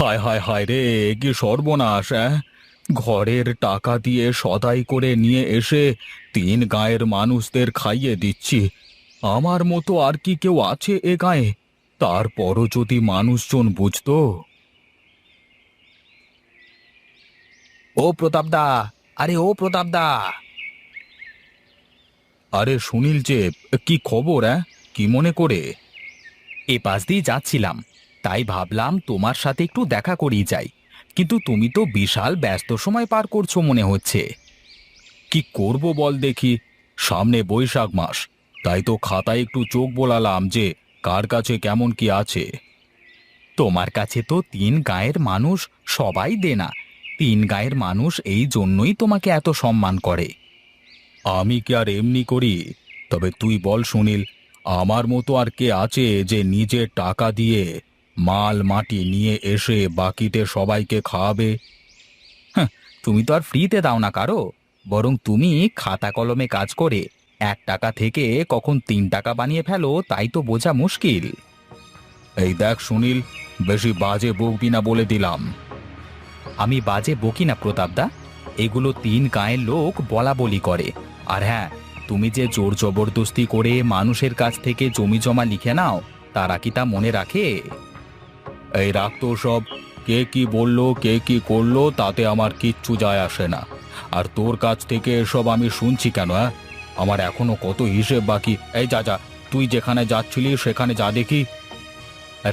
হায় হায় হায় রে, কি সর্বনাশ! ঘরের টাকা দিয়ে সদাই করে নিয়ে এসে তিন গাঁয়ের মানুষদের খাইয়ে দিচ্ছি। আমার মতো আর কি কেউ আছে এ গাঁয়ে? তারপরও যদি মানুষজন বুঝতো। ও প্রতাপদা, আরে ও প্রতাপদা! আরে সুনীল যে, কি খবর? কি মনে করে? এ পাশ দিয়ে যাচ্ছিলাম, তাই ভাবলাম তোমার সাথে একটু দেখা করেই যাই। কিন্তু তুমি তো বিশাল ব্যস্ত সময় পার করছো মনে হচ্ছে। কি করব বল দেখি, সামনে বৈশাখ মাস, তাই তো খাতায় একটু চোখ বোলালাম যে কার কাছে কেমন কি আছে। তোমার কাছে তো তিন গাঁয়ের মানুষ সবাই দেনা। তিন গাঁয়ের মানুষ এই জন্যই তোমাকে এত সম্মান করে। আমি কি আর এমনি করি? তবে তুই বল সুনীল, আমার মতো আর কে আছে যে নিজের টাকা দিয়ে মাল মাটি নিয়ে এসে বাকিতে সবাইকে খাওয়াবে? হ্যাঁ, তুমি তো আর ফ্রিতে দাও না কারো, বরং তুমি খাতা কলমে কাজ করে 1 টাকা থেকে কখন 3 টাকা বানিয়ে ফেলো, তাই তো বোঝা মুশকিল। এই দেখ সুনীল, বেশি বাজে বকবি না বলে দিলাম। আমি বাজে বকি না প্রতাপদা, এগুলো তিন গাঁয়ের লোক বলা বলি করে। আর হ্যাঁ, তুমি যে জোর জবরদস্তি করে মানুষের কাছ থেকে জমি জমা লিখে নাও, তারা কি তা মনে রাখে? এই রাখতো সব, কে কি বললো কে কি করলো তাতে আমার কিচ্ছু যায় আসে না। আর তোর কাছ থেকে এসব আমি শুনছি কেন? আমার এখনো কত হিসেব বাকি। এই যা যা, তুই যেখানে যাচ্ছিলি সেখানে যা দেখি।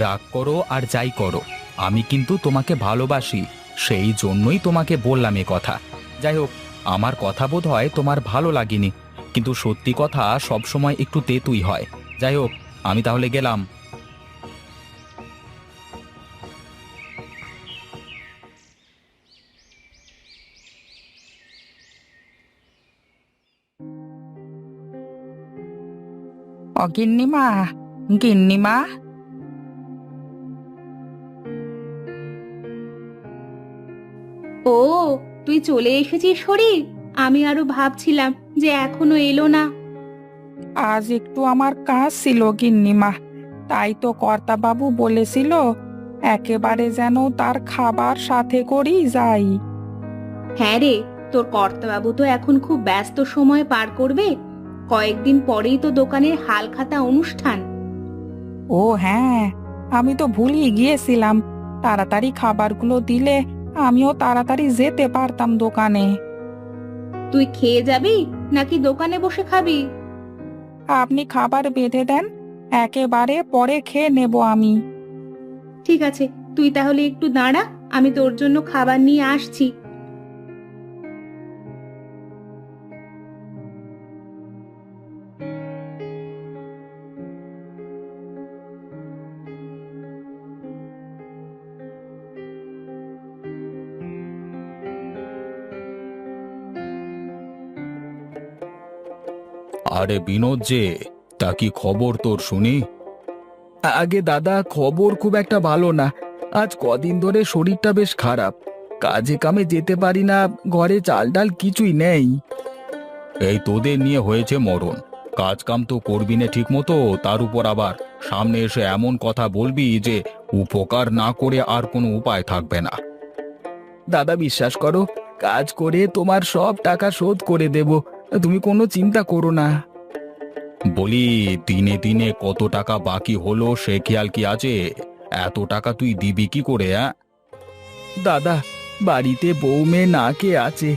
রাগ করো আর যাই করো, আমি কিন্তু তোমাকে ভালোবাসি, সেই জন্যই তোমাকে বললাম এ কথা। যাই হোক, আমার কথা বোধ হয় তোমার ভালো লাগেনি, কিন্তু সত্যি কথা সবসময় একটু তেতুই হয়। যাই হোক, আমি তাহলে গেলাম। ও গিন্নিমা, গিন্নিমা। ও, তুই চলে এসেছিস হরি। আমি আরো ভাবছিলাম যে এখনো এলো না। আজ একটু আমার কাজ ছিল গিন্নিমা, তাই তো কর্তাবাবু বলেছিল একেবারে যেন তার খাবার সাথে করেই যাই। হ্যাঁ রে, তোর কর্তাবাবু তো এখন খুব ব্যস্ত সময় পার করবে। কয়েকদিন পরেই তো দোকানের হালখাতা অনুষ্ঠান। ও হ্যাঁ, আমি তো ভুলিয়ে গিয়েছিলাম। তাড়াতাড়ি খাবারগুলো দিলে আমিও তাড়াতাড়ি যেতে পারতাম দোকানে। তুই খেয়ে যাবি নাকি দোকানে বসে খাবি? আপনি খাবার বেঁধে দেন, একেবারে পরে খেয়ে নেব আমি। ঠিক আছে, তুই তাহলে একটু দাঁড়া, আমি তোর জন্য খাবার নিয়ে আসছি। আরে বিনোদ যে, তা কি খবর তোর শুনি? আগে দাদা, খবর খুব একটা ভালো না। আজ কদিন ধরে শরীরটা বেশ খারাপ, কাজে কামে যেতে পারি না, ঘরে চাল ডাল কিছুই নেই। এই তোদের নিয়ে হয়েছে মরণ, কাজ কাম তো করবি না ঠিক মতো, তার উপর আবার সামনে এসে এমন কথা বলবি যে উপকার না করে আর কোনো উপায় থাকবে না। দাদা বিশ্বাস করো, কাজ করে তোমার সব টাকা শোধ করে দেব, তুমি কোনো চিন্তা করো না। বলি, দিনে দিনে কত টাকা বাকি হলো সে খেয়াল কি আছে? এত টাকা তুই দিবি কি করে? দাদা, বাড়িতে বউ মেয়ে না কে আছে,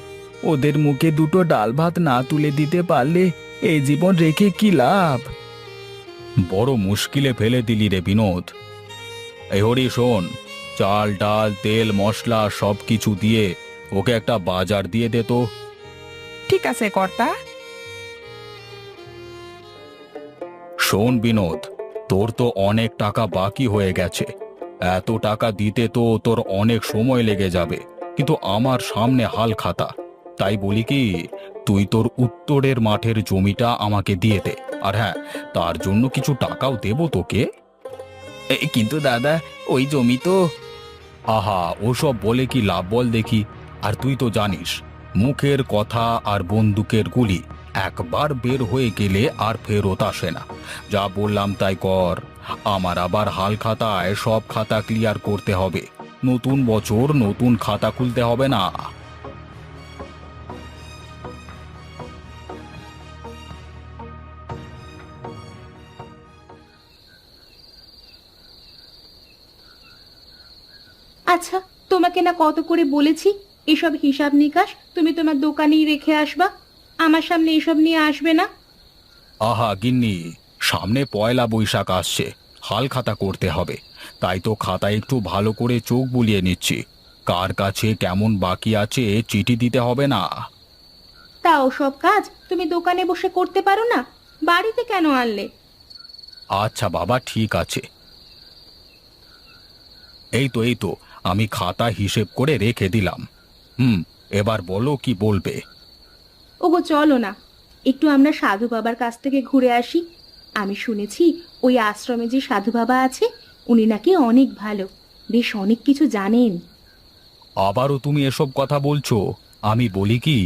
ওদের মুখে দুটো ডাল ভাত না তুলে দিতে পারলে এই জীবন রেখে কি লাভ? বড় মুশকিলে ফেলে দিলি রে বিনোদ। এই হরি শোন, চাল ডাল তেল মশলা সব কিছু দিয়ে ওকে একটা বাজার দিয়ে দে তো। ঠিক আছে কর্তা। শোন বিনোদ, তোর তো অনেক টাকা বাকি হয়ে গেছে, এত টাকা দিতে তো তোর অনেক সময় লেগে যাবে, কিন্তু আমার সামনে হাল খাতা, তাই বলি কি, তুই তোর উত্তরের মাঠের জমিটা আমাকে দিয়ে দে। আর হ্যাঁ, তার জন্য কিছু টাকাও দেব তোকে। কিন্তু দাদা, ওই জমি তো। আহা, ওসব বলে কি লাভ বল দেখি? আর তুই তো জানিস, মুখের কথা আর বন্দুকের গুলি একবার বের হয়ে গেলে আর ফেরত আসে না। যা বললাম তাই কর, আমার আবার হাল খাতায় সব খাতা ক্লিয়ার করতে হবে। নতুন বছর নতুন খাতা খুলতে হবে না? আচ্ছা, তোমাকে না কত করে বলেছি এসব হিসাব নিকাশ তুমি তোমার দোকানেই রেখে আসবা, আমার সামনে এসব নিয়ে আসবে না। আহা গিন্নি, সামনে পয়লা বৈশাখ আসছে, হাল খাতা করতে হবে। তাই তো খাতায় একটু ভালো করে চোখ বুলিয়ে নিচ্ছি। কার কাছে কেমন বাকি আছে চিঠি দিতে হবে না? তা ওসব কাজ তুমি দোকানে বসে করতে পারো না, বাড়িতে কেন আনলে? আচ্ছা বাবা, ঠিক আছে। এই তো আমি খাতা হিসেব করে রেখে দিলাম। এবার বলো কি বলবে? ওগো চলো না, একটু আমরা সাধু বাবার কাছ থেকে ঘুরে আসি। আমি শুনেছি ওই আশ্রমে যে সাধু বাবা আছে উনি নাকি অনেক ভালো, বেশ অনেক কিছু জানেন। আবারও তুমি এসব কথা বলছো? আমি বলি কি,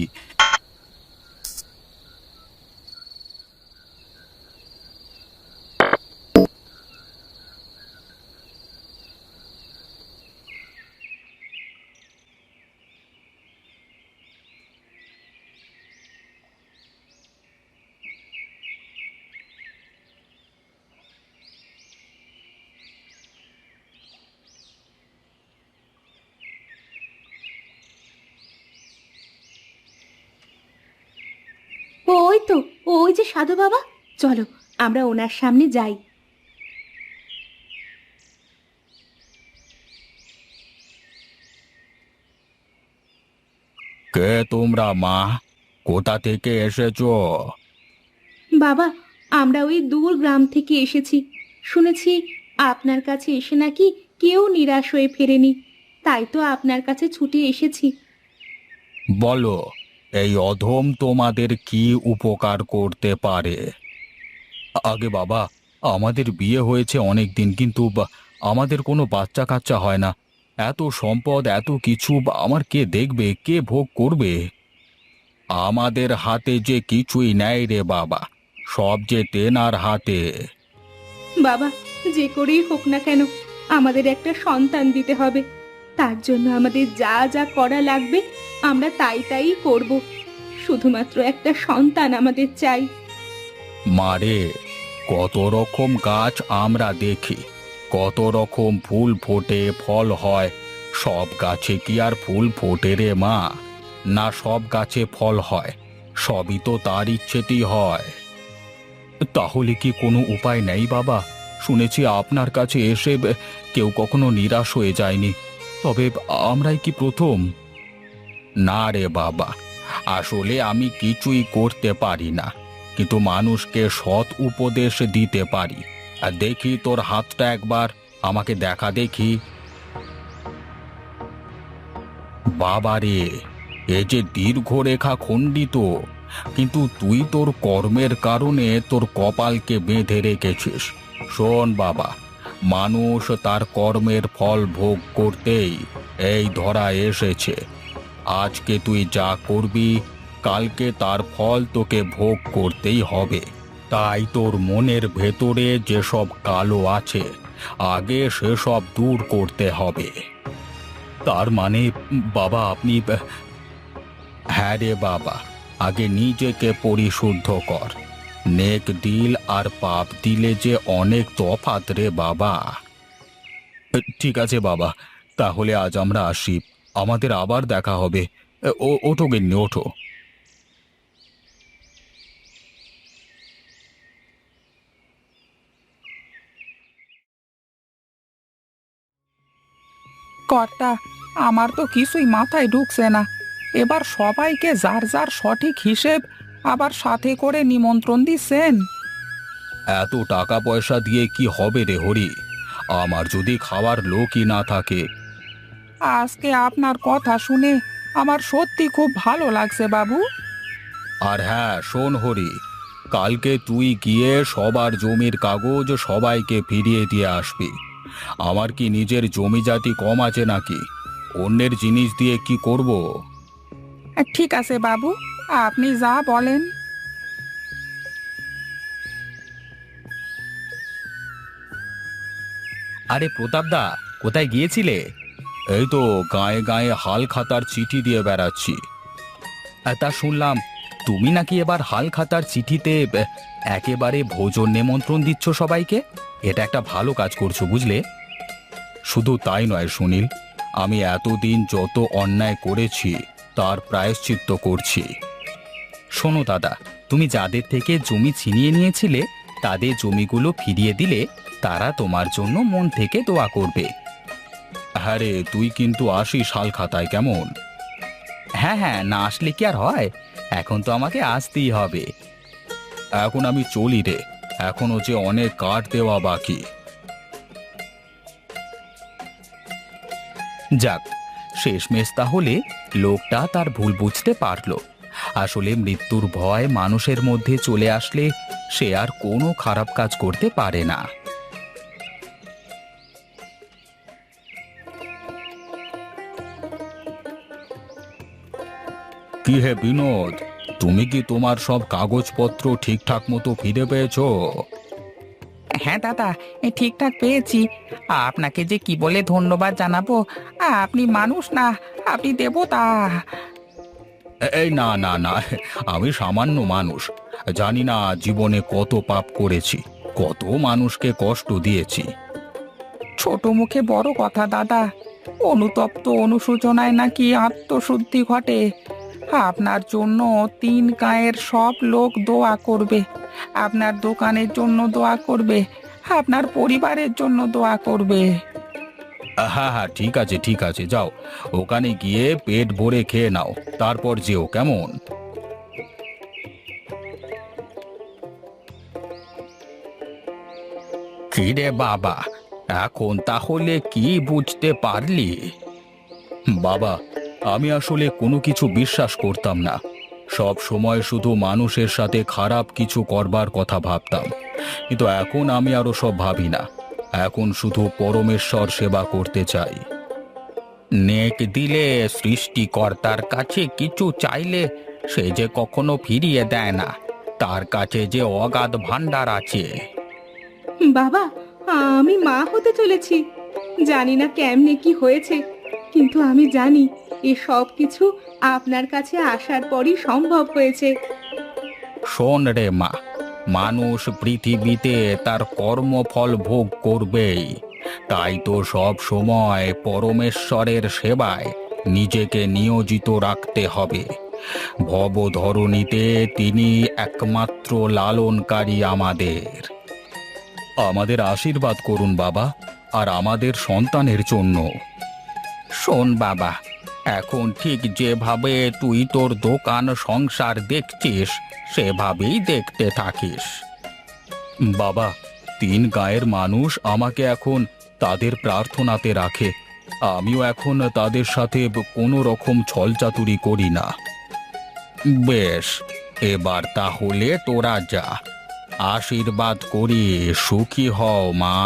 ওই তো, ওই যে সাধু বাবা, চলো আমরা ওনার সামনে যাই। কে তোমরা মা? কোথা থেকে এসেছো? বাবা, আমরা ওই দূর গ্রাম থেকে এসেছি। শুনেছি আপনার কাছে এসে নাকি কেউ নিরাশ হয়ে ফেরেনি, তাই তো আপনার কাছে ছুটে এসেছি। বলো, এই অধম তোমাদের কি উপকার করতে পারে? আগে বাবা, আমাদের বিয়ে হয়েছে অনেক দিন, কিন্তু আমাদের কোনো বাচ্চা কাচ্চা হয় না। এত সম্পদ, এত কিছু আমার কে দেখবে, কে ভোগ করবে? আমাদের হাতে যে কিছুই নেই রে বাবা, সব যে তেনার হাতে। বাবা, যে করেই হোক না কেন আমাদের একটা সন্তান দিতে হবে। তার জন্য আমাদের যা যা করা লাগবে আমরা তাই তাই করব। শুধুমাত্র একটা সন্তান আমাদের চাই। মারে, কত রকম গাছ আমরা দেখি, কত রকম ফুল ফোটে, ফল হয়। সব গাছে কি আর ফুল ফোটে রে মা? না, সব গাছে ফল হয়, সবই তো তার ইচ্ছেতেই হয়। তাহলে কি কোনো উপায় নেই বাবা? শুনেছি আপনার কাছে এসে কেউ কখনো নিরাশ হয়ে যায়নি, তবে আমরাই কি প্রথম? না রে বাবা, আসলে আমি কিছুই করতে পারি না, কিন্তু মানুষকে সৎ উপদেশ দিতে পারি। আর দেখি তোর হাতটা একবার, আমাকে দেখা দেখি। বাবা রে, এ যে দীর্ঘ রেখা খণ্ডিত, কিন্তু তুই তোর কর্মের কারণে তোর কপালকে বেঁধে রেখেছিস। শোন বাবা, মানুষ তার কর্মের ফল ভোগ করতেই এই ধরা এসেছে। আজকে তুই যা করবি, কালকে তার ফল তোকে ভোগ করতেই হবে। তাই তোর মনের ভেতরে যেসব কালো আছে, আগে সেসব দূর করতে হবে। তার মানে বাবা আপনি, হ্যাঁ রে বাবা, আগে নিজেকে পরিশুদ্ধ কর। নেক দিল আর পাপ দিলে যে অনেক তফাৎ রে বাবা। ঠিক আছে বাবা, তাহলে আজ আমরা আসি, আমাদের আবার দেখা হবে। ওঠো গিন্নি, ওঠো। কর্তা, আমার তো কিছুই মাথায় ঢুকছে না। এবার সবাইকে যার যার সঠিক হিসেব আবার সাথে করে নিমন্ত্রণ দিচ্ছেন। এত টাকা পয়সা দিয়ে কি হবে রে হরি? আমার যদি খাওয়ার লোকই না থাকে। আজকে আপনার কথা শুনে আমার সত্যি খুব ভালো লাগছে বাবু। আর হ্যাঁ শোন হরি, কালকে তুই গিয়ে সবার জমির কাগজ সবাইকে ফিরিয়ে দিয়ে আসবি। আমার কি নিজের জমি জাতি কম আছে নাকি? অন্যের জিনিস দিয়ে কি করব? ঠিক আছে বাবু, আপনি যা বলেন। আরে প্রতাপদা, কোথায় গিয়েছিলে? এই তো গায়ে গায়ে হাল খাতার চিঠি দিয়ে বেড়াচ্ছি। তা শুনলাম তুমি নাকি এবার হাল খাতার চিঠিতে একেবারে ভোজন নিমন্ত্রণ দিচ্ছ সবাইকে। এটা একটা ভালো কাজ করছো বুঝলে। শুধু তাই নয় সুনীল, আমি এতদিন যত অন্যায় করেছি তার প্রায়শ্চিত্ত করছি। শোনো দাদা, তুমি যাদের থেকে জমি ছিনিয়ে নিয়েছিলে তাদের জমিগুলো ফিরিয়ে দিলে তারা তোমার জন্য মন থেকে দোয়া করবে। হ্যাঁ রে, তুই কিন্তু আসিস হাল খাতায় কেমন? হ্যাঁ হ্যাঁ, না আসলে কি আর হয়, এখন তো আমাকে আসতেই হবে। এখন আমি চলি রে, এখনো যে অনেক কাঠ দেওয়া বাকি। যাক, শেষমেশ তাহলে লোকটা তার ভুল বুঝতে পারলো। আসলে মৃত্যুর ভয় মানুষের মধ্যে চলে আসলে সে আর কোনো খারাপ কাজ করতে পারে না। কি হে বিনোদ, তুমি কি তোমার সব কাগজপত্র ঠিকঠাক মতো ফিরে পেয়েছো? হ্যাঁ দাদা, ঠিকঠাক পেয়েছি। আপনাকে যে কি বলে ধন্যবাদ জানাবো। আপনি মানুষ না, আপনি দেবতা। এই না না না, আমি সামান্য মানুষ। জানি না জীবনে কত পাপ করেছি, কত মানুষকে কষ্ট দিয়েছি। ছোট মুখে বড় কথা দাদা। অনুতপ্ত অনুশোচনায় নাকি আত্মশুদ্ধি ঘটে। আপনার জন্য 3 গাঁয়ের সব লোক দোয়া করবে। আপনার দোকানের জন্য দোয়া করবে, আপনার পরিবারের জন্য দোয়া করবে। হ্যাঁ হ্যাঁ, ঠিক আছে ঠিক আছে, যাও ওখানে গিয়ে পেট ভরে খেয়ে নাও, তারপর যেও কেমন। কিরে বাবা, এখন তাহলে কি বুঝতে পারলি? বাবা, আমি আসলে কোনো কিছু বিশ্বাস করতাম না। সব সময় শুধু মানুষের সাথে খারাপ কিছু করবার কথা ভাবতাম, কিন্তু এখন আমি আরো সব ভাবি না। এখন শুধু পরমেশ্বর সেবা করতে চাই। নেক দিলে সৃষ্টিকর্তার কাছে কিছু চাইলে সে যে কখনো ফিরিয়ে দেয় না, তার কাছে যে অগাধ ভাণ্ডার আছে। বাবা, আমি মা হতে চলেছি। জানি না কেমনে কি হয়েছে, কিন্তু আমি জানি এ সব কিছু আপনার কাছে আসার পরই সম্ভব হয়েছে। শোন রে মা, মানুষ পৃথিবীতে তার কর্মফল ভোগ করবেই। তাই তো সব সময় পরমেশ্বরের সেবায় নিজেকে নিয়োজিত রাখতে হবে। ভবধরণীতে তিনি একমাত্র লালনকারী আমাদের। আমাদের আশীর্বাদ করুন বাবা, আর আমাদের সন্তানের জন্য। শোন বাবা, এখন ঠিক যেভাবে তুই তোর দোকান সংসার দেখছিস সেভাবেই দেখতে থাকিস। বাবা, 3 গাঁয়ের মানুষ আমাকে এখন তাদের প্রার্থনাতে রাখে। আমিও এখন তাদের সাথে কোনো রকম ছলচাতুরি করি না। বেশ, এবার তাহলে তোরা যা। আশীর্বাদ করি, সুখী হও মা।